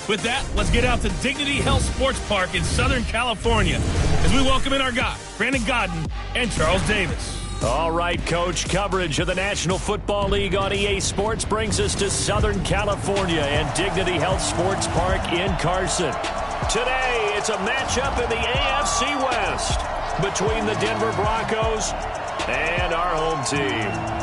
With that, let's get out to Dignity Health Sports Park in Southern California as we welcome in our guys, Brandon Godden and Charles Davis. All right, Coach, coverage of the National Football League on EA Sports brings us to Southern California and Dignity Health Sports Park in Carson. Today, it's a matchup in the AFC West between the Denver Broncos and our home team.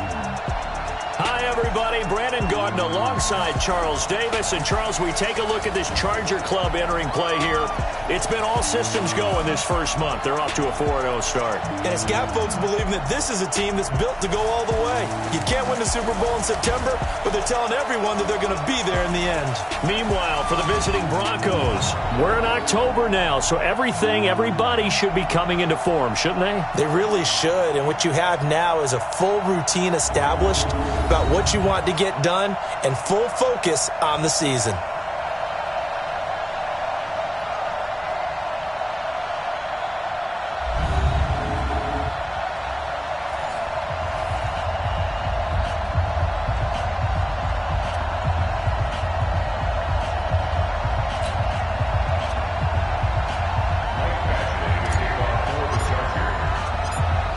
Hi, everybody. Brandon Godden alongside Charles Davis. And, Charles, we take a look at this Charger club entering play here. It's been all systems go in this first month. They're off to a 4-0 start. And it's got folks believing that this is a team that's built to go all the way. You can't win the Super Bowl in September, but they're telling everyone that they're going to be there in the end. Meanwhile, for the visiting Broncos, we're in October now, so everybody should be coming into form, shouldn't they? They really should. And what you have now is a full routine established about what you want to get done and full focus on the season.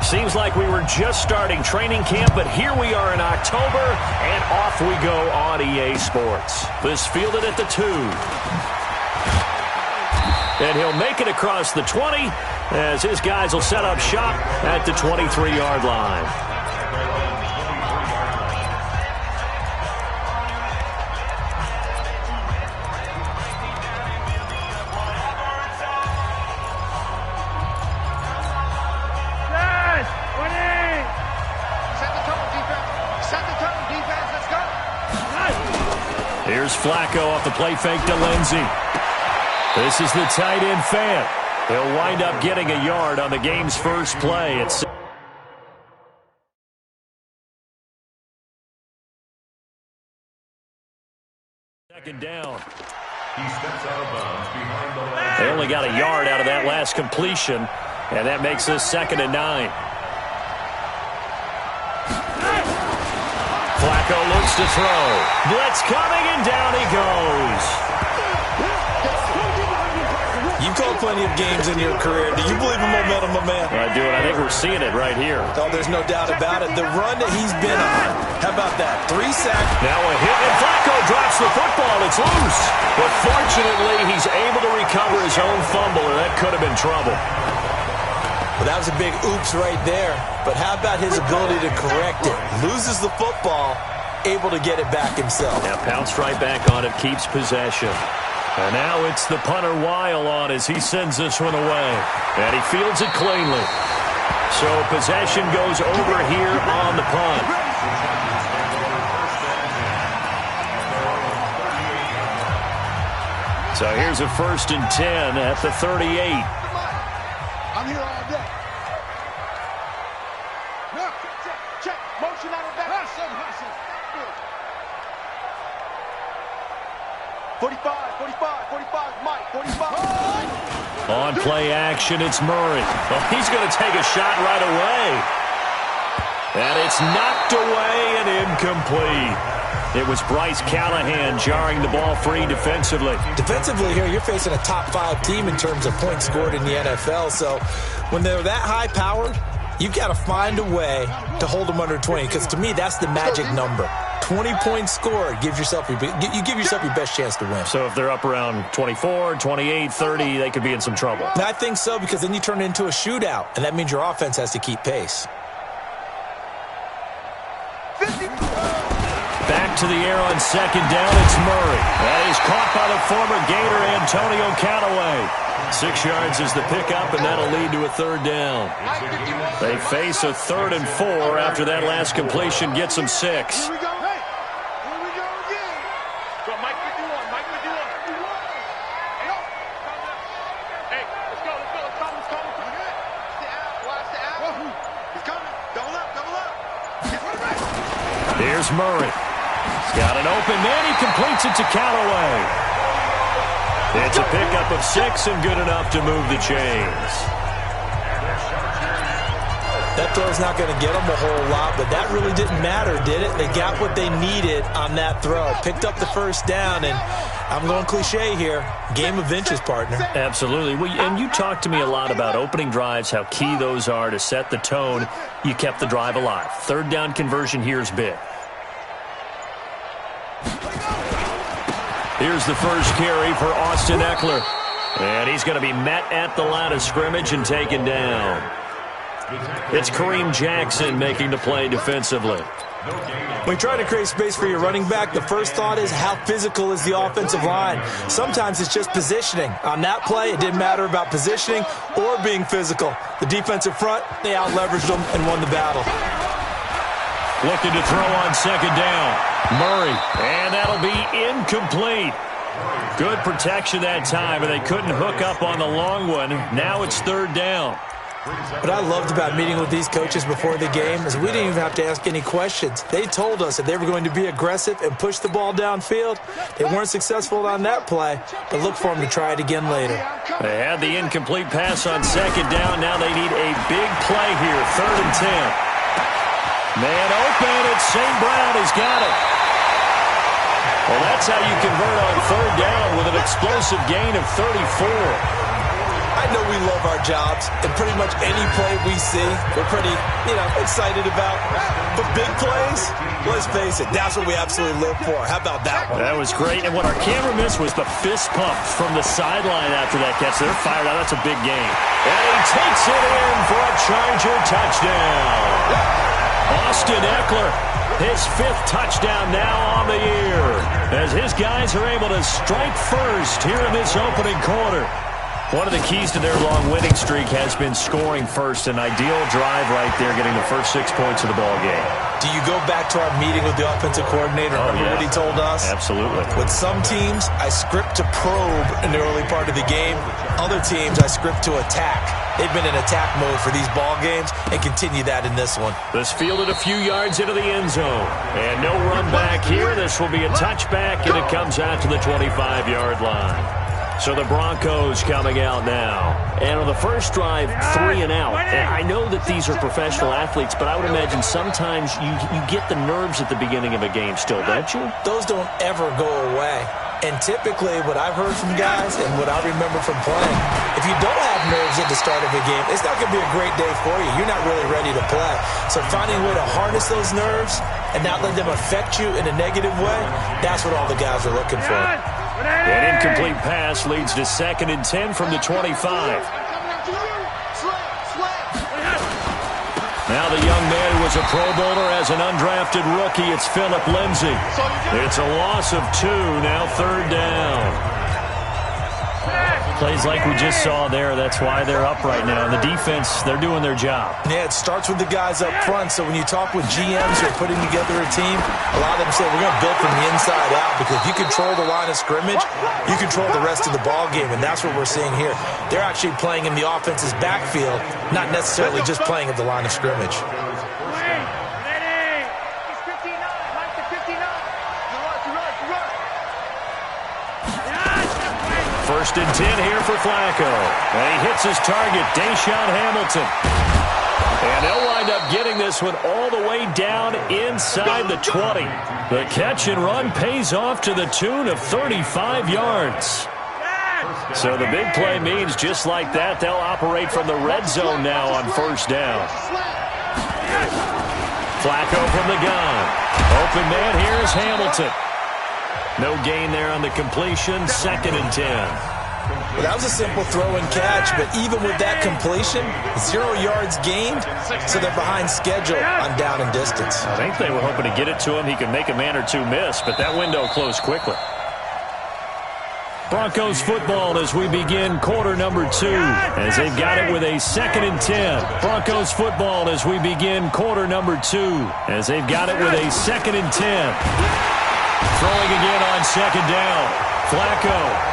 Seems like we were just starting training camp, but here we are in October, and off we go on EA Sports. This fielded at the 2. And he'll make it across the 20 as his guys will set up shop at the 23-yard line. Here's Flacco off the play fake to Lindsey. This is the tight end Fant. He'll wind up getting a yard on the game's first play. It's second down. He steps out of bounds behind the line. They only got a yard out of that last completion, and that makes this 2nd and 9. Flacco looks to throw. Blitz coming, and down he goes. You've called plenty of games in your career. Do you believe in momentum, my man? I do, and I think we're seeing it right here. Oh, there's no doubt about it. The run that he's been on. How about that? 3 sacks. Now a hit, and Flacco drops the football. It's loose. But fortunately, he's able to recover his own fumble, or that could have been trouble. Well, that was a big oops right there. But how about his ability to correct it? Loses the football, able to get it back himself. Now pounced right back on it, keeps possession. And now it's the punter Weil on as he sends this one away. And he fields it cleanly. So possession goes over here on the punt. So here's a 1st and 10 at the 38. I'm here all day. No, check. Motion out of back. Hustle. 45, Mike, 45. On play action, it's Murray. Well, he's going to take a shot right away. And it's knocked away and incomplete. It was Bryce Callahan jarring the ball free defensively. Defensively here, you're facing a top 5 team in terms of points scored in the NFL. So when they're that high-powered, you've got to find a way to hold them under 20. Because to me, that's the magic number. 20 points scored gives yourself you give yourself your best chance to win. So if they're up around 24, 28, 30, they could be in some trouble. And I think so, because then you turn it into a shootout, and that means your offense has to keep pace. Back to the air on 2nd down, it's Murray. That is caught by the former Gator Antonio Callaway. 6 yards is the pickup, and that'll lead to a 3rd down. They face a 3rd and 4 after that last completion gets them 6. Here's Murray. He's got an open man. He completes it to Callaway. It's a pickup of 6 and good enough to move the chains. That throw's not going to get them a whole lot, but that really didn't matter, did it? They got what they needed on that throw. Picked up the first down, and I'm going cliche here. Game of inches, partner. Absolutely. Well, and you talked to me a lot about opening drives, how key those are to set the tone. You kept the drive alive. Third down conversion here is big. Here's the first carry for Austin Eckler. And he's going to be met at the line of scrimmage and taken down. It's Kareem Jackson making the play defensively. When you try to create space for your running back, the first thought is how physical is the offensive line. Sometimes it's just positioning. On that play, it didn't matter about positioning or being physical. The defensive front, they out-leveraged them and won the battle. Looking to throw on second down. Murray, and that'll be incomplete. Good protection that time, and they couldn't hook up on the long one. Now it's third down. What I loved about meeting with these coaches before the game is we didn't even have to ask any questions. They told us that they were going to be aggressive and push the ball downfield. They weren't successful on that play, but look for them to try it again later. They had the incomplete pass on second down. Now they need a big play here, 3rd and 10. Man open, it's St. Brown. He's got it. Well, that's how you convert on third down with an explosive gain of 34. I know we love our jobs, and pretty much any play we see, we're pretty, excited about. But big plays, let's face it, that's what we absolutely live for. How about that one? That was great, and what our camera missed was the fist pump from the sideline after that catch. They're fired out. That's a big game. And he takes it in for a Charger touchdown. Austin Eckler, his 5th touchdown now on the year, as his guys are able to strike first here in this opening quarter. One of the keys to their long winning streak has been scoring first. An ideal drive right there, getting the first 6 points of the ball game. Do you go back to our meeting with the offensive coordinator? Remember what he told us? Absolutely. With some teams, I script to probe in the early part of the game. Other teams, I script to attack. They've been in attack mode for these ball games and continue that in this one. This fielded a few yards into the end zone. And no run back here. This will be a touchback, and it comes out to the 25-yard line. So the Broncos coming out now. And on the first drive, 3 and out. And I know that these are professional athletes, but I would imagine sometimes you get the nerves at the beginning of a game still, don't you? Those don't ever go away. And typically what I've heard from guys and what I remember from playing, if you don't have nerves at the start of a game, it's not going to be a great day for you. You're not really ready to play. So finding a way to harness those nerves and not let them affect you in a negative way, that's what all the guys are looking for. An incomplete pass leads to 2nd and 10 from the 25. Now the young man who was a Pro Bowler as an undrafted rookie, it's Phillip Lindsay. It's a loss of 2, now 3rd down. Plays like we just saw there, that's why they're up right now. And the defense, they're doing their job. Yeah, it starts with the guys up front. So when you talk with GMs who are putting together a team, a lot of them say we're going to build from the inside out, because if you control the line of scrimmage, you control the rest of the ball game, and that's what we're seeing here. They're actually playing in the offense's backfield, not necessarily just playing at the line of scrimmage. First and 10 here for Flacco. And he hits his target, Deshaun Hamilton. And they'll wind up getting this one all the way down inside the 20. The catch and run pays off to the tune of 35 yards. So the big play means just like that, they'll operate from the red zone now on first down. Flacco from the gun. Open man here is Hamilton. No gain there on the completion, 2nd and 10. Well, that was a simple throw and catch, but even with that completion, 0 yards gained, so they're behind schedule on down and distance. I think they were hoping to get it to him. He could make a man or two miss, but that window closed quickly. Broncos football as we begin quarter number 2, as they've got it with a 2nd and 10. Broncos football as we begin quarter number 2, as they've got it with a 2nd and 10. Throwing again on second down. Flacco.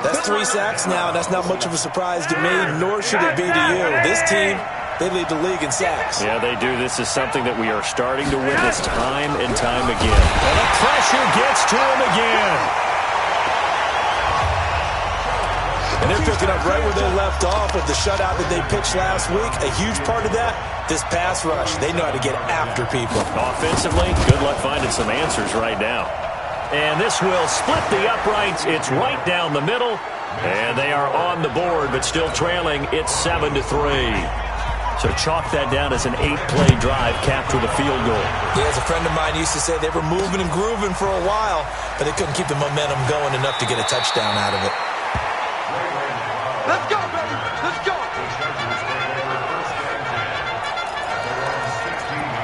That's 3 sacks now. That's not much of a surprise to me, nor should it be to you. This team, they lead the league in sacks. Yeah, they do. This is something that we are starting to witness time and time again. And the pressure gets to him again. And they're picking up right where they left off with the shutout that they pitched last week. A huge part of that, this pass rush. They know how to get after people. Offensively, good luck finding some answers right now. And this will split the uprights. It's right down the middle. And they are on the board, but still trailing. It's 7-3. So chalk that down as an 8-play drive capped with a field goal. Yeah, as a friend of mine used to say, they were moving and grooving for a while, but they couldn't keep the momentum going enough to get a touchdown out of it. Let's go, baby. Let's go.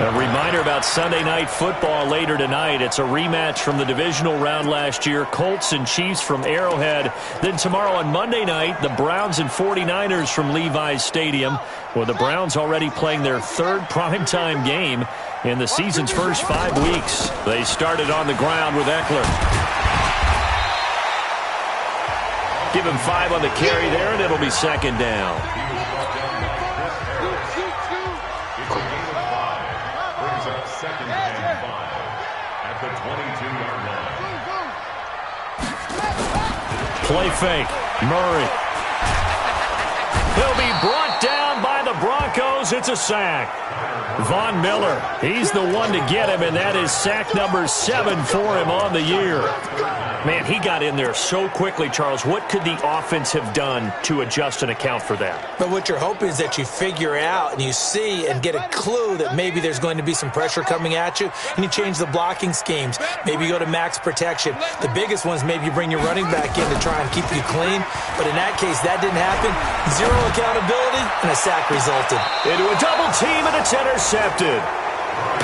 A reminder about Sunday Night Football later tonight. It's a rematch from the divisional round last year. Colts and Chiefs from Arrowhead. Then tomorrow on Monday night, the Browns and 49ers from Levi's Stadium. Well, the Browns already playing their third primetime game in the season's first 5 weeks. They started on the ground with Eckler. Give him 5 on the carry there, and it'll be second down. Second and 5 at the 22-yard line. Play fake. Murray. He'll be brought down by the Broncos. It's a sack. Von Miller, he's the one to get him, and that is sack number 7 for him on the year. Man, he got in there so quickly, Charles. What could the offense have done to adjust and account for that? But what you're hoping is that you figure out and you see and get a clue that maybe there's going to be some pressure coming at you, and you change the blocking schemes. Maybe you go to max protection. The biggest one is maybe you bring your running back in to try and keep you clean. But in that case, that didn't happen. 0 accountability, and a sack resulted. Into a double team, and it's intercepted.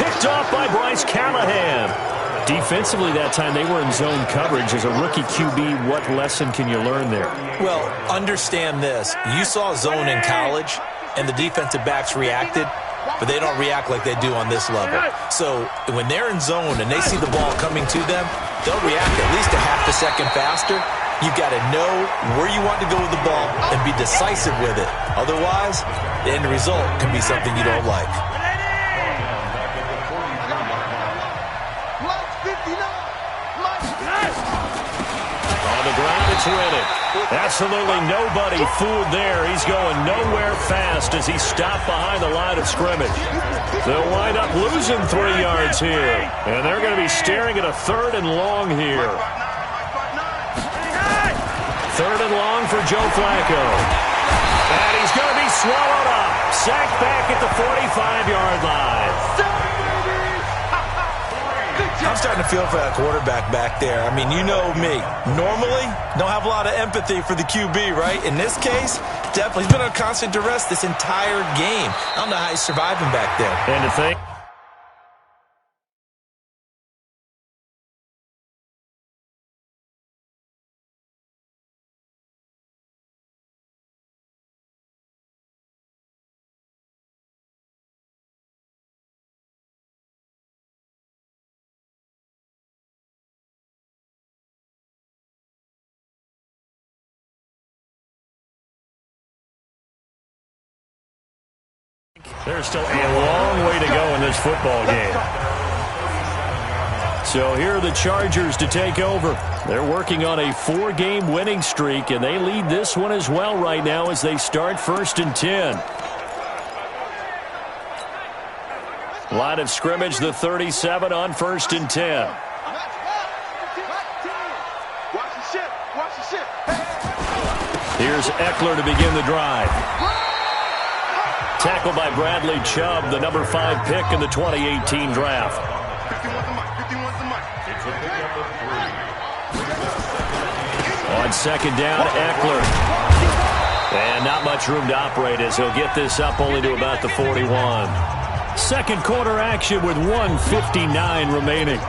Picked off by Bryce Callahan. Defensively that time, they were in zone coverage. As a rookie QB, what lesson can you learn there? Well, understand this. You saw zone in college, and the defensive backs reacted, but they don't react like they do on this level. So when they're in zone and they see the ball coming to them, they'll react at least a half a second faster. You've got to know where you want to go with the ball and be decisive with it. Otherwise, the end result can be something you don't like. On the ground, it's Riddick. Absolutely nobody fooled there. He's going nowhere fast as he stopped behind the line of scrimmage. They'll wind up losing 3 yards here. And they're going to be staring at a 3rd and long here. 3rd and long for Joe Flacco. And he's going to be swallowed up. Sacked back at the 45-yard line. I'm starting to feel for that quarterback back there. I mean, you know me. Normally, don't have a lot of empathy for the QB, right? In this case, definitely. He's been under constant duress this entire game. I don't know how he's surviving back there. And to think. There's still a long way to go in this football game. So here are the Chargers to take over. They're working on a 4-game winning streak, and they lead this one as well right now as they start 1st and 10. Line of scrimmage, the 37 on 1st and 10. Here's Eckler to begin the drive. Tackled by Bradley Chubb, the number 5 pick in the 2018 draft. On 2nd down, Eckler. And not much room to operate as he'll get this up only to about the 41. Second quarter action with 1:59 remaining.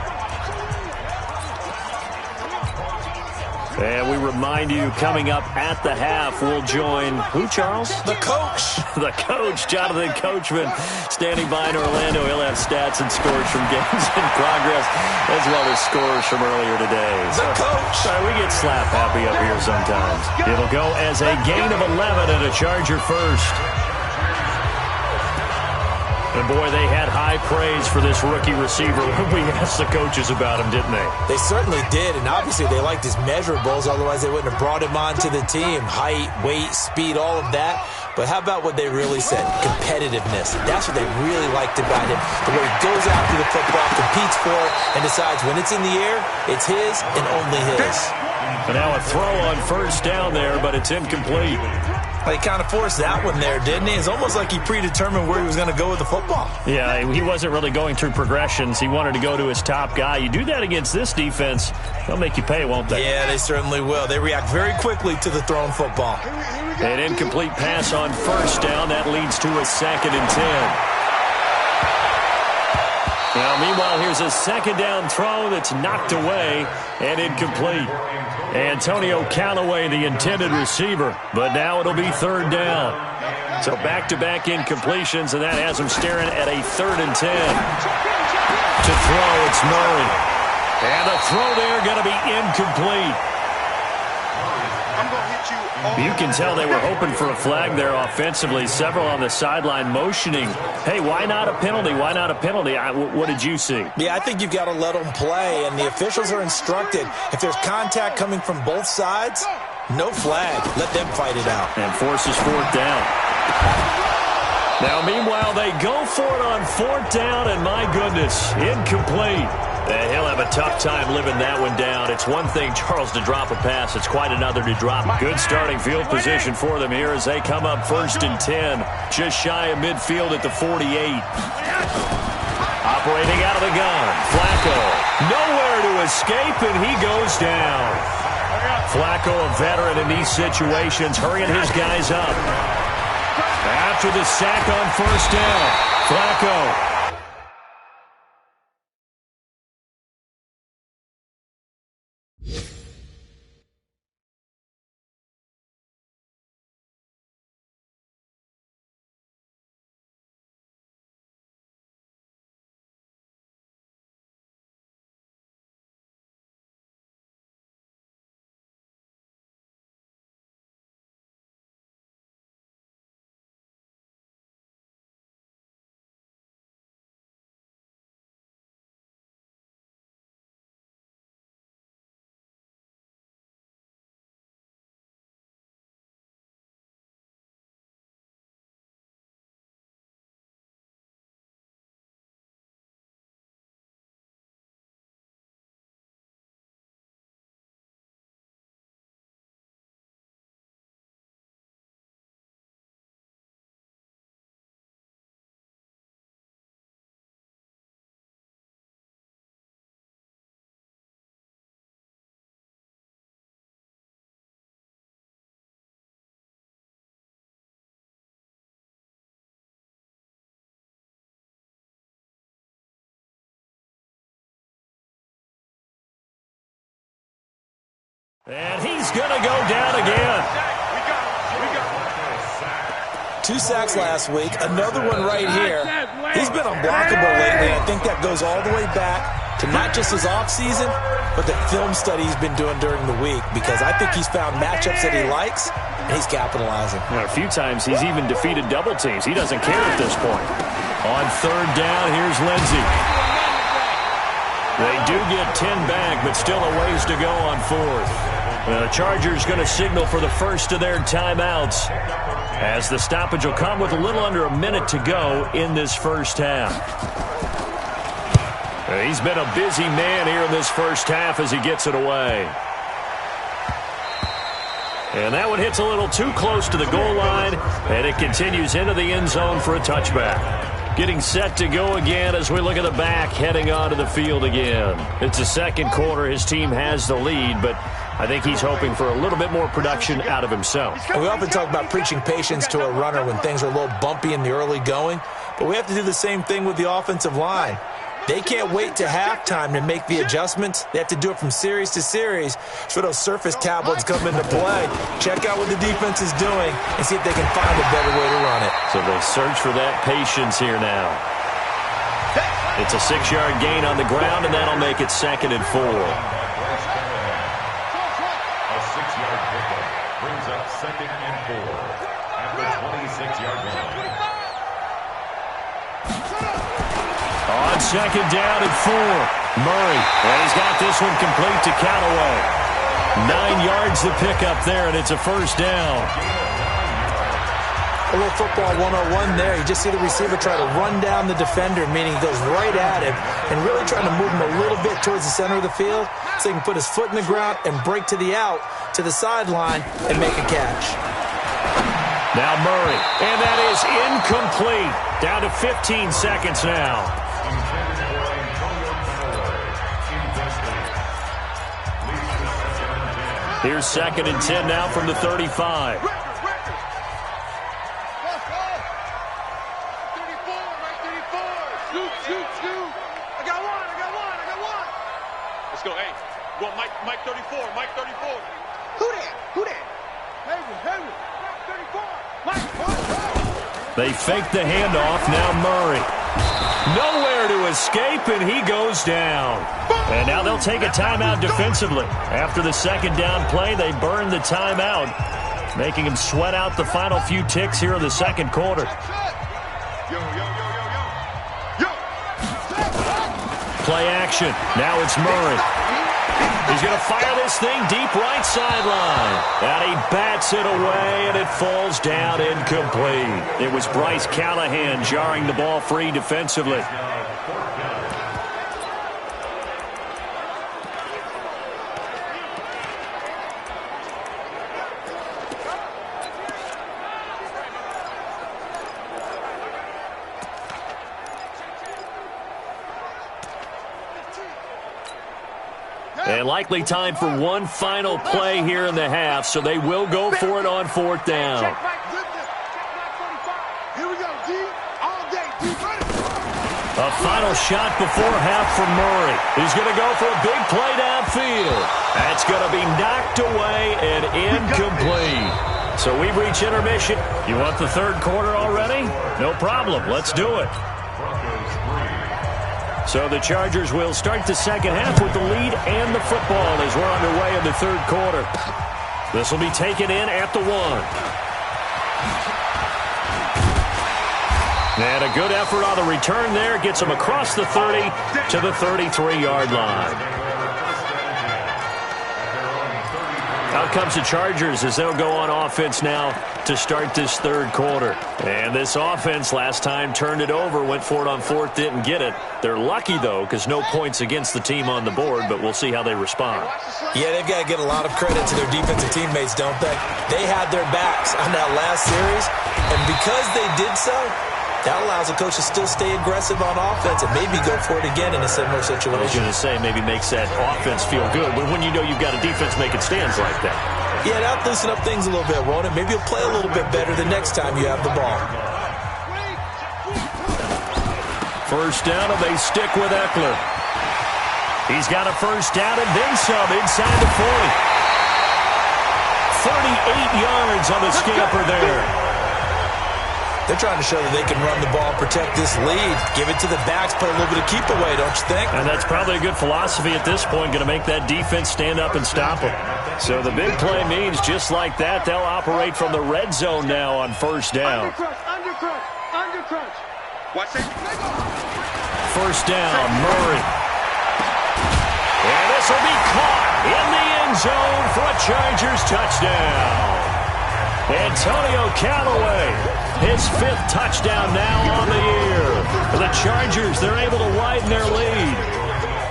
And we remind you, coming up at the half, we'll join who, Charles? The coach. The coach, Jonathan Coachman, standing by in Orlando. He'll have stats and scores from games in progress, as well as scores from earlier today. The coach. Sorry, we get slap happy up here sometimes. It'll go as a gain of 11 and a Charger first. And, boy, they had high praise for this rookie receiver when we asked the coaches about him, didn't they? They certainly did, and obviously they liked his measurables. Otherwise, they wouldn't have brought him onto the team. Height, weight, speed, all of that. But how about what they really said? Competitiveness. That's what they really liked about him. The way he goes after the football, competes for it, and decides when it's in the air, it's his and only his. And now a throw on first down there, but it's incomplete. He kind of forced that one there, didn't he? It's almost like he predetermined where he was going to go with the football. Yeah, he wasn't really going through progressions. He wanted to go to his top guy. You do that against this defense, they'll make you pay, won't they? Yeah, they certainly will. They react very quickly to the thrown football. An incomplete pass on first down. That leads to a 2nd and 10. Now, meanwhile, here's a second down throw that's knocked away and incomplete. Antonio Callaway, the intended receiver, but now it'll be 3rd down. So back-to-back incompletions, and that has him staring at a 3rd and 10. To throw, it's Murray. And the throw there going to be incomplete. You can tell they were hoping for a flag there offensively. Several on the sideline motioning, hey, why not a penalty? Why not a penalty? What did you see? Yeah, I think you've got to let them play, and the officials are instructed. If there's contact coming from both sides, no flag. Let them fight it out. And forces 4th down. Now, meanwhile, they go for it on 4th down, and my goodness, incomplete. And he'll have a tough time living that one down. It's one thing, Charles, to drop a pass. It's quite another to drop. Good starting field position for them here as they come up 1st and 10. Just shy of midfield at the 48. Operating out of the gun. Flacco. Nowhere to escape, and he goes down. Flacco, a veteran in these situations, hurrying his guys up. After the sack on 1st down, Flacco. And he's going to go down again. 2 sacks last week, another one right here. He's been unblockable lately. I think that goes all the way back to not just his offseason, but the film study he's been doing during the week, because I think he's found matchups that he likes, and he's capitalizing. Well, a few times he's even defeated double teams. He doesn't care at this point. On 3rd down, here's Lindsey. They do get 10 back, but still a ways to go on 4th. The Chargers going to signal for the first of their timeouts, as the stoppage will come with a little under a minute to go in this first half. He's been a busy man here in this first half as he gets it away. And that one hits a little too close to the goal line, and it continues into the end zone for a touchback. Getting set to go again as we look at the back, heading onto the field again. It's the second quarter. His team has the lead, but I think he's hoping for a little bit more production out of himself. And we often talk about preaching patience to a runner when things are a little bumpy in the early going, but we have to do the same thing with the offensive line. They can't wait to halftime to make the adjustments. They have to do it from series to series for those surface tablets come into play. Check out what the defense is doing and see if they can find a better way to run it. So they search for that patience here now. It's a 6-yard gain on the ground, and that'll make it 2nd and 4. A 6-yard pickup brings up 2nd and 4 at the 26-yard line. On 2nd down and 4, Murray. And he's got this one complete to Callaway. 9 yards to pick up there, and it's a 1st down. A little football 101 there. You just see the receiver try to run down the defender, meaning he goes right at him and really trying to move him a little bit towards the center of the field so he can put his foot in the ground and break to the out, to the sideline, and make a catch. Now Murray, and that is incomplete. Down to 15 seconds now. Here's 2nd and 10 now from the 35. Let's go, hey. Go Mike 34, Mike 34. Who that? Hayward. Mike 34. They fake the handoff, now Murray. Nowhere to escape, and he goes down. And now they'll take a timeout defensively. After the 2nd down play, they burn the timeout, making him sweat out the final few ticks here in the 2nd quarter. Play action. Now it's Murray. He's going to fire this thing deep right sideline. And he bats it away, and it falls down incomplete. It was Bryce Callahan jarring the ball free defensively. And likely time for one final play here in the half, so they will go for it on 4th down. Here we go, D. All day, D. A final shot before half for Murray. He's going to go for a big play downfield. That's going to be knocked away and incomplete. So we've reached intermission. You want the 3rd quarter already? No problem. Let's do it. So the Chargers will start the 2nd half with the lead and the football as we're underway in the 3rd quarter. This will be taken in at the 1. And a good effort on the return there. Gets him across the 30 to the 33-yard line. Out comes the Chargers as they'll go on offense now to start this 3rd quarter. And this offense last time turned it over, went for it on 4th, didn't get it. They're lucky, though, because no points against the team on the board, but we'll see how they respond. Yeah, they've got to get a lot of credit to their defensive teammates, don't they? They had their backs on that last series, and because they did so, that allows the coach to still stay aggressive on offense and maybe go for it again in a similar situation. I was going to say maybe makes that offense feel good, but when you know you've got a defense making stands like that. Yeah, that'll loosen up things a little bit, won't it? Maybe you'll play a little bit better the next time you have the ball. 1st down, and they stick with Eckler. He's got a 1st down and then some inside the 40. 38 yards on the scamper there. They're trying to show that they can run the ball, protect this lead, give it to the backs, put a little bit of keep away, don't you think? And that's probably a good philosophy at this point, going to make that defense stand up and stop them. So the big play means just like that, they'll operate from the red zone now on 1st down. Undercrunch. Watch it. 1st down, Murray. And this will be caught in the end zone for a Chargers touchdown. Antonio Callaway, his 5th touchdown now on the year. The Chargers, they're able to widen their lead.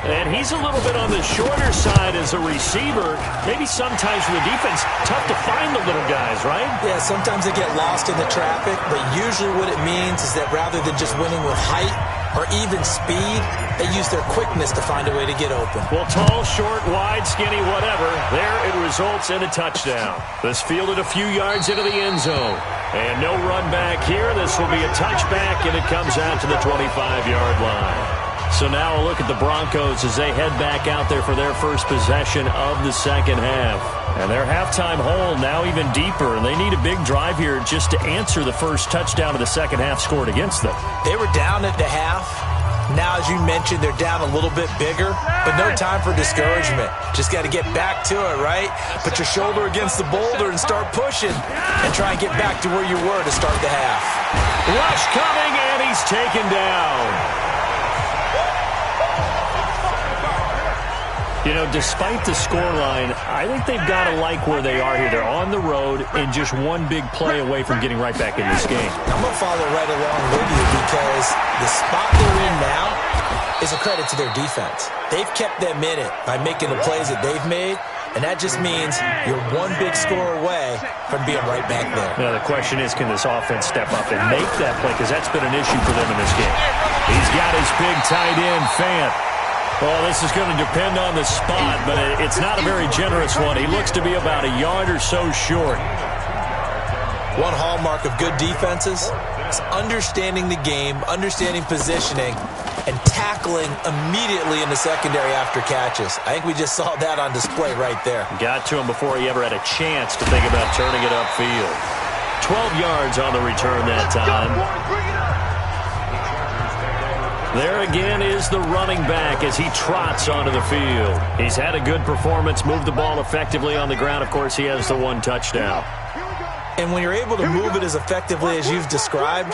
And he's a little bit on the shorter side as a receiver. Maybe sometimes for the defense, tough to find the little guys, right? Yeah, sometimes they get lost in the traffic, but usually what it means is that rather than just winning with height or even speed, they use their quickness to find a way to get open. Well, tall, short, wide, skinny, whatever, there it results in a touchdown. This fielded a few yards into the end zone. And no run back here. This will be a touchback, and it comes out to the 25-yard line. So now a look at the Broncos as they head back out there for their first possession of the second half. And their halftime hole now even deeper, and they need a big drive here just to answer the first touchdown of the second half scored against them. They were down at the half. Now, as you mentioned, they're down a little bit bigger, but no time for discouragement. Just got to get back to it, right? Put your shoulder against the boulder and start pushing and try and get back to where you were to start the half. Rush coming, and he's taken down. You know, despite the scoreline, I think they've got to like where they are here. They're on the road and just one big play away from getting right back in this game. I'm going to follow right along with you because the spot they're in now is a credit to their defense. They've kept them in it by making the plays that they've made, and that just means you're one big score away from being right back there. Now, the question is, can this offense step up and make that play? Because that's been an issue for them in this game. He's got his big tight end, Fant. Well, this is going to depend on the spot, but it's not a very generous one. He looks to be about a yard or so short. One hallmark of good defenses is understanding the game, understanding positioning, and tackling immediately in the secondary after catches. I think we just saw that on display right there. Got to him before he ever had a chance to think about turning it upfield. 12 yards on the return that time. There again is the running back as he trots onto the field. He's had a good performance, moved the ball effectively on the ground. Of course, he has the one touchdown. And when you're able to move it as effectively as you've described,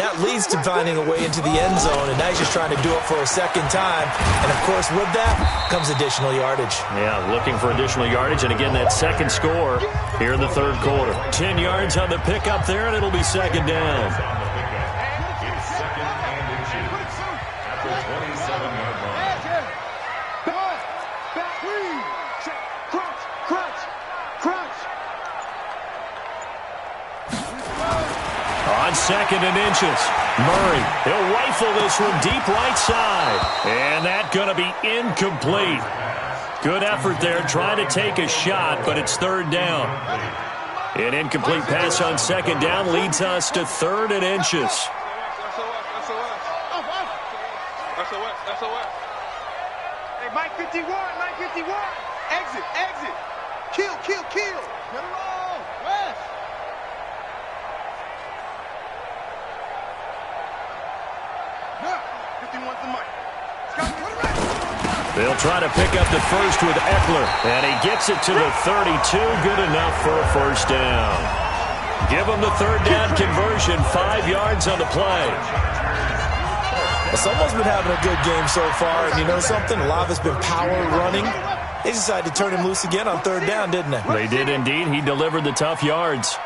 that leads to finding a way into the end zone, and now he's just trying to do it for a second time. And, of course, with that comes additional yardage. Yeah, looking for additional yardage, and again, that second score here in the third quarter. 10 yards on the pickup there, and it'll be second down. On second and inches, Murray, he'll rifle this one deep right side. And that's going to be incomplete. Good effort there, trying to take a shot, but it's third down. An incomplete pass on second down leads us to third and inches. Hey, Mike 51, Mike 51. Exit, exit. Kill, kill, kill. Middle roll, West. They'll try to pick up the first with Eckler, and he gets it to the 32. Good enough for a first down. Give him the third down conversion, 5 yards on the play. Well, someone's been having a good game so far, and you know something? A lot of it's been power running. They decided to turn him loose again on third down, didn't they? They did indeed. He delivered the tough yards.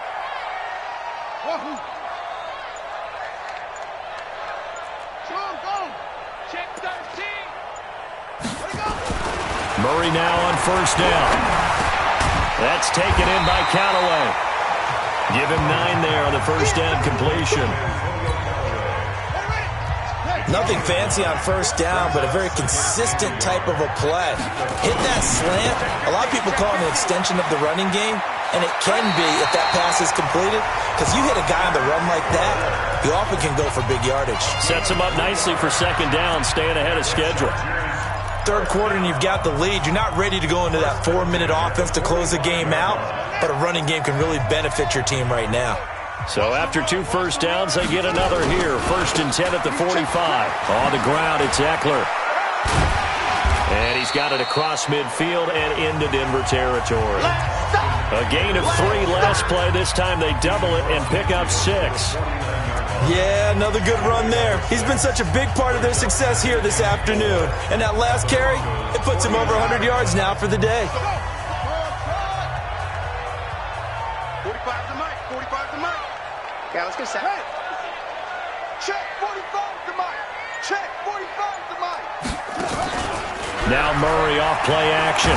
Murray now on first down. That's taken in by Callaway. Give him 9 there on the first down completion. Nothing fancy on first down, but a very consistent type of a play. Hit that slant. A lot of people call it an extension of the running game, and it can be if that pass is completed, because you hit a guy on the run like that, you often can go for big yardage. Sets him up nicely for second down, staying ahead of schedule. Third quarter and you've got the lead. You're not ready to go into that 4-minute offense to close the game out, but a running game can really benefit your team right now. So after 2 first downs, they get another here. 1st and 10 at the 45. On the ground, it's Eckler. And he's got it across midfield and into Denver territory. A gain of 3 last play. This time they double it and pick up 6. Yeah, another good run there. He's been such a big part of their success here this afternoon. And that last carry, it puts him over 100 yards now for the day. 45 to Mike, 45 to Mike. Yeah, let's go set. Hey. Check 45 to Mike. Check 45 to Mike. Now Murray off play action.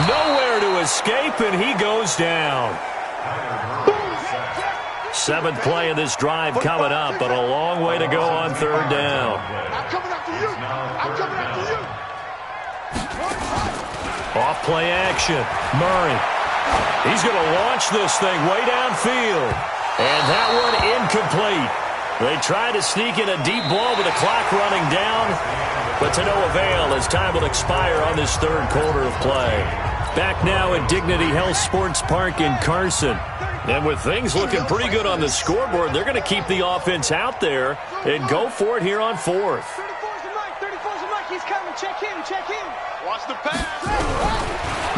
Nowhere to escape, and he goes down. 7th play of this drive coming up, but a long way to go on third down. I'm coming after you. I'm coming after you. Off play action. Murray. He's going to launch this thing way downfield. And that one incomplete. They try to sneak in a deep ball with the clock running down, but to no avail as time will expire on this third quarter of play. Back now at Dignity Health Sports Park in Carson. And with things looking pretty good on the scoreboard, they're going to keep the offense out there and go for it here on fourth. 34's the mic. 34's the mic. He's coming. Check him. Check him. Watch the pass.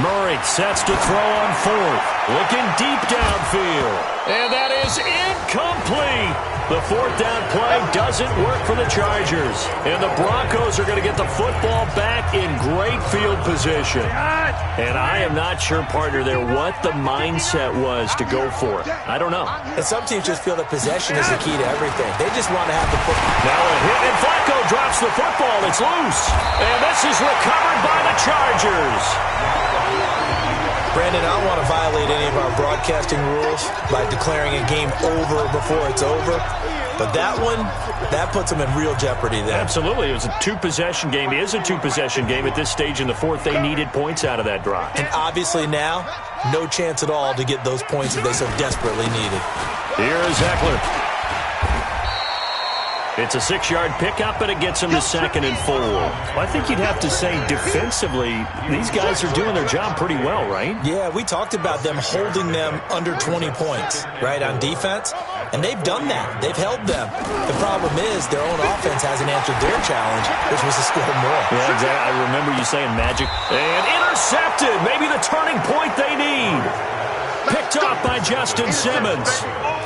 Murray sets to throw on fourth. Looking deep downfield. And that is incomplete. The fourth down play doesn't work for the Chargers. And the Broncos are going to get the football back in great field position. And I am not sure, partner, there what the mindset was to go for it. I don't know. And some teams just feel that possession is the key to everything. They just want to have the football. Now a hit, and Flacco drops the football. It's loose. And this is recovered by the Chargers. Brandon, I don't want to violate any of our broadcasting rules by declaring a game over before it's over. But that one, that puts them in real jeopardy there. Absolutely. It was a two-possession game. It is a two-possession game at this stage in the fourth. They needed points out of that drive. And obviously now, no chance at all to get those points that they so desperately needed. Here's Eckler. It's a 6-yard pickup, and it gets him to 2nd and 4. Well, I think you'd have to say defensively, these guys are doing their job pretty well, right? Yeah, we talked about them holding them under 20 points, right, on defense. And they've done that. They've held them. The problem is their own offense hasn't answered their challenge, which was to score more. Yeah, exactly. I remember you saying magic. And intercepted. Maybe the turning point they need. Picked off by Justin Simmons.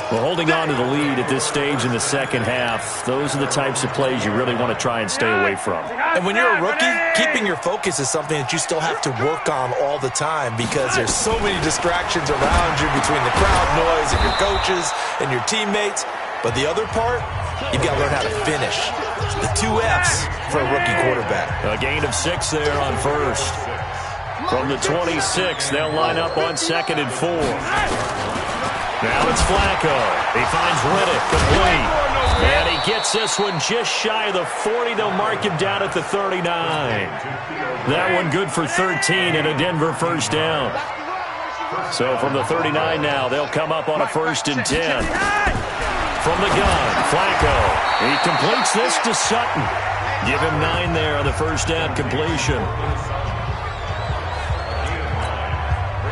Well, holding on to the lead at this stage in the second half, those are the types of plays you really want to try and stay away from. And when you're a rookie, keeping your focus is something that you still have to work on all the time because there's so many distractions around you between the crowd noise and your coaches and your teammates. But the other part, you've got to learn how to finish. The 2 F's for a rookie quarterback. A gain of 6 there on first. From the 26, they'll line up on 2nd and 4. Now it's Flacco. He finds Riddick complete. And he gets this one just shy of the 40. They'll mark him down at the 39. That one good for 13 and a Denver first down. So from the 39 now, they'll come up on a 1st and 10. From the gun, Flacco. He completes this to Sutton. Give him 9 there on the first down completion.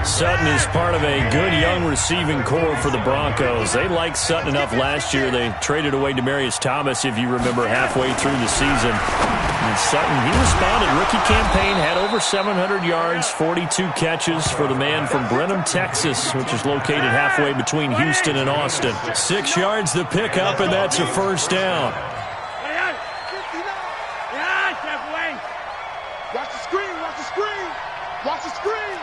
Sutton is part of a good young receiving core for the Broncos. They liked Sutton enough last year. They traded away Demaryius Thomas, if you remember, halfway through the season. And Sutton, he responded. Rookie campaign, had over 700 yards, 42 catches for the man from Brenham, Texas, which is located halfway between Houston and Austin. 6 yards the pickup, and that's a first down. Watch the screen. Watch the screen. Watch the screen.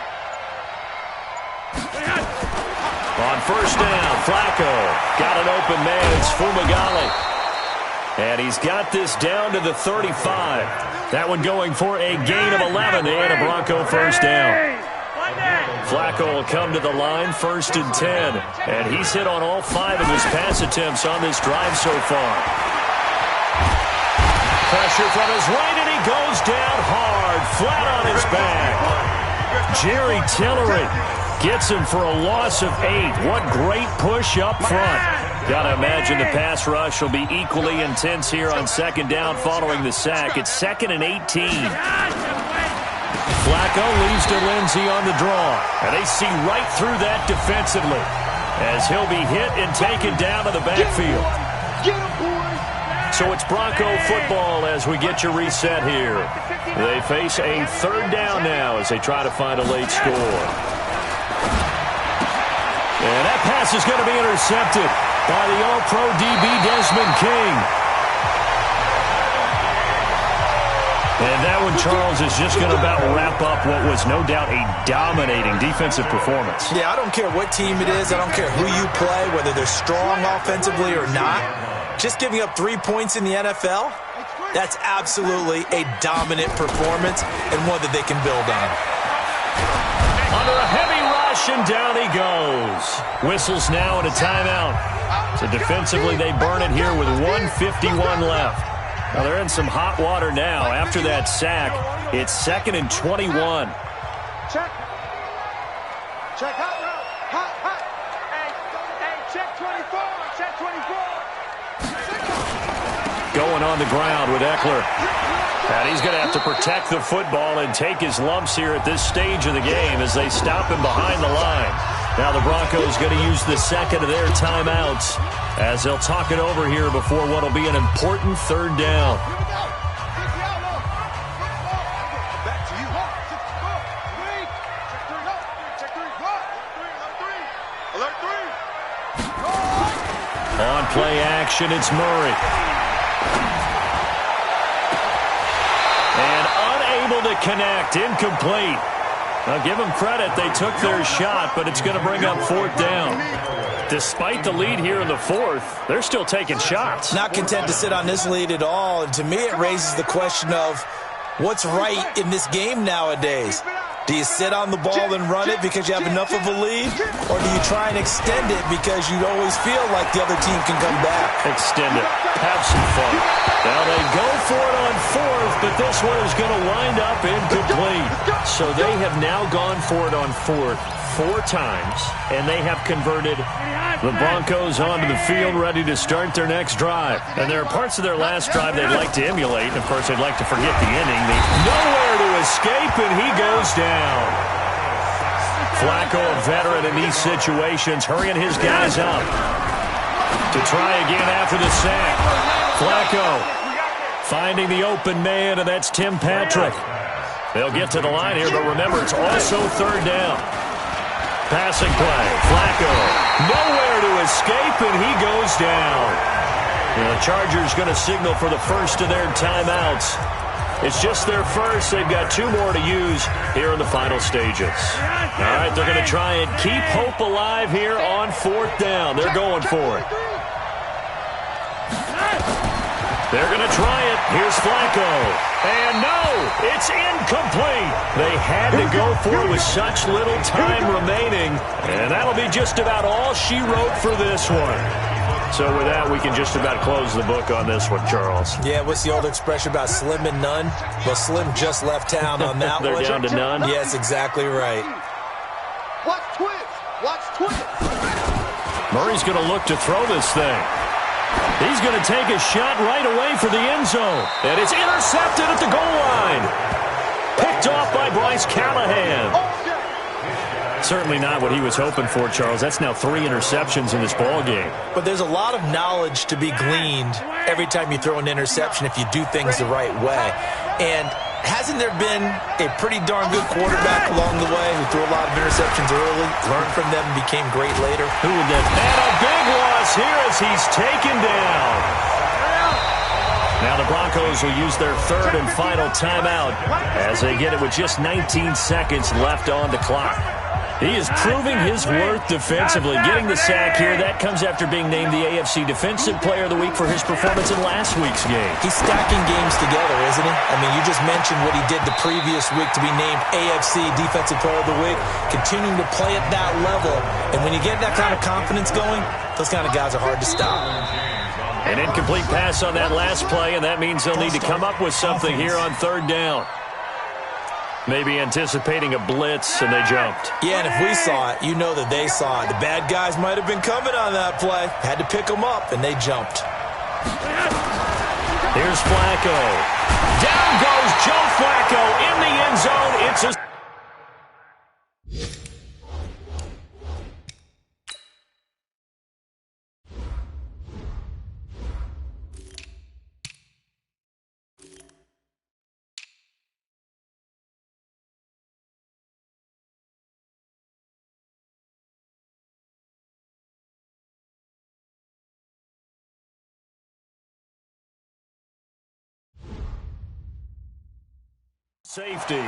On first down, Flacco got an open man. It's Fumagalli. And he's got this down to the 35. That one going for a gain of 11 and a Bronco first down. Flacco will come to the line, 1st and 10. And he's hit on all 5 of his pass attempts on this drive so far. Pressure from his right, and he goes down hard, flat on his back. Jerry Tillery gets him for a loss of 8. What great push up front. Got to imagine the pass rush will be equally intense here on 2nd down following the sack. It's 2nd and 18. Flacco leaves to Lindsey on the draw. And they see right through that defensively as he'll be hit and taken down to the backfield. So it's Bronco football as we get your reset here. They face a 3rd down now as they try to find a late score. And that pass is going to be intercepted by the All-Pro DB Desmond King. And that one, Charles, is just going to about wrap up what was no doubt a dominating defensive performance. Yeah, I don't care what team it is. I don't care who you play, whether they're strong offensively or not. Just giving up 3 points in the NFL, that's absolutely a dominant performance and one that they can build on. Under a heavy rush, and down he goes. Whistles now and a timeout. So defensively, they burn it here with 1:51 left. Now they're in some hot water now. After that sack, it's 2nd and 21. Check. Check hot route. Hot. Hey, check 24. Check 24. going on the ground with Eckler. And he's going to have to protect the football and take his lumps here at this stage of the game as they stop him behind the line. Now the Broncos going to use the second of their timeouts as they'll talk it over here before what will be an important third down. On play action, it's Murray. And unable to connect, incomplete. Now give them credit, they took their shot, but it's going to bring up fourth down. Despite the lead here in the fourth, they're still taking shots. Not content to sit on this lead at all, and to me it raises the question of what's right in this game nowadays. Do you sit on the ball and run it because you have enough of a lead? Or do you try and extend it because you always feel like the other team can come back? Extend it. Have some fun. Now they go for it on fourth, but this one is going to wind up incomplete. So they have now gone for it on fourth 4 times, and they have converted the Broncos onto the field ready to start their next drive. And there are parts of their last drive they'd like to emulate. And, of course, they'd like to forget the inning. Nowhere to escape, and he goes down. Flacco, a veteran in these situations, hurrying his guys up to try again after the sack. Flacco finding the open man, and that's Tim Patrick. They'll get to the line here, but remember, it's also third down. Passing play. Flacco nowhere to escape, and he goes down. And the Chargers going to signal for the first of their timeouts. It's just their first. They've got 2 more to use here in the final stages. All right, they're going to try and keep hope alive here on fourth down. They're going for it. They're going to try it. Here's Flacco. And no, it's incomplete. They had to go for it with such little time remaining. And that'll be just about all she wrote for this one. So with that, we can just about close the book on this one, Charles. Yeah, what's the old expression about slim and none? Well, Slim just left town on that They're one. down to none? Yes, exactly right. Watch twist. Watch twist. Murray's going to look to throw this thing. He's going to take a shot right away for the end zone. And it's intercepted at the goal line. Picked off by Bryce Callahan. Certainly not what he was hoping for, Charles. That's now 3 interceptions in this ball game. But there's a lot of knowledge to be gleaned every time you throw an interception if you do things the right way. And hasn't there been a pretty darn good quarterback along the way who threw a lot of interceptions early, learned from them, and became great later? Who would that? And a big loss here as he's taken down. Now the Broncos will use their third and final timeout as they get it with just 19 seconds left on the clock. He is proving his worth defensively, getting the sack here. That comes after being named the AFC Defensive Player of the Week for his performance in last week's game. He's stacking games together, isn't he? I mean, you just mentioned what he did the previous week to be named AFC Defensive Player of the Week, continuing to play at that level. And when you get that kind of confidence going, those kind of guys are hard to stop. An incomplete pass on that last play, and that means they'll need to come up with something here on third down. Maybe anticipating a blitz, and they jumped. Yeah, and if we saw it, you know that they saw it. The bad guys might have been coming on that play. Had to pick them up, and they jumped. Here's Flacco. Down goes Joe Flacco in the end zone. It's a... Safety.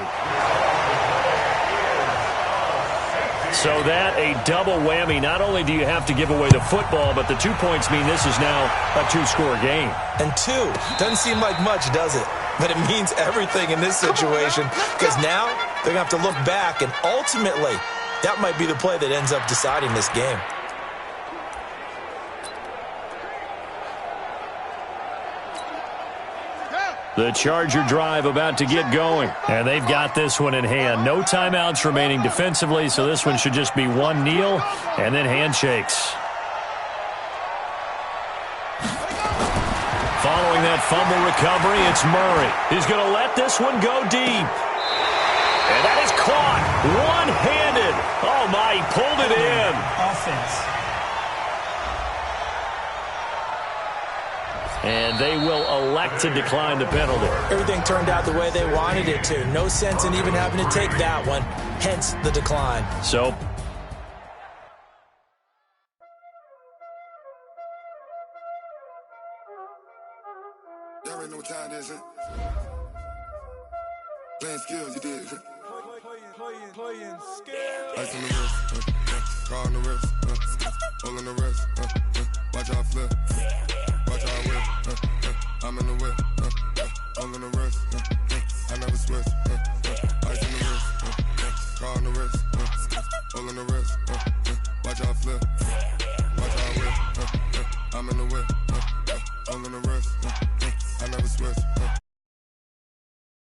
So that a double whammy. Not only do you have to give away the football, but the 2 points mean this is now a 2-score game. And 2 doesn't seem like much, does it? But it means everything in this situation because now they're going to have to look back, and ultimately that might be the play that ends up deciding this game. The Charger drive about to get going, and they've got this one in hand. No timeouts remaining defensively, so this one should just be one kneel and then handshakes. Following that fumble recovery. It's Murray. He's going to let this one go deep. And that is caught one-handed. Oh, my, he pulled it in. Offense. And they will elect to decline the penalty. Everything turned out the way they wanted it to. No sense in even having to take that one, hence the decline. So, y'all already know what time it is, huh? Playing skills, you did. Playing skills. Ice on the wrist, car on the wrist, hole in the wrist, watch out flip, watch out whip, I'm in the whip, hole in the wrist, I never switch, ice on the wrist, car on the wrist, hole in the wrist, watch out flip, watch out whip, I'm in the whip, hole in the wrist, I never switch.